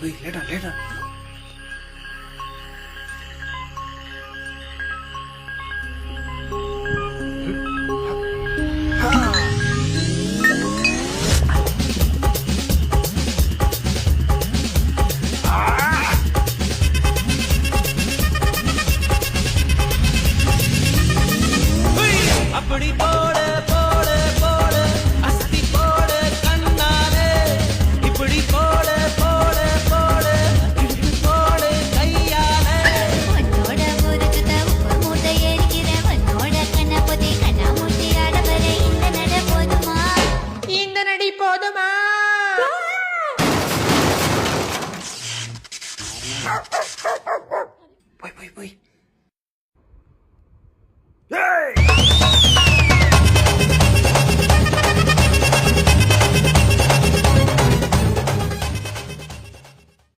போய் லேட்டா அப்படி போட போட போட அஸ்தி போட கண்ணாலே இப்படி போட போட போட இப்படி போட கையாலே உன்னோட ஊருக்கு தப்பு மூட்டை எரிக்கிற உன்னோட கண்ண பொதி கண்ணா மூட்டி ஆடவர இந்த நட போதுமா இந்த நடி போதுமா போய்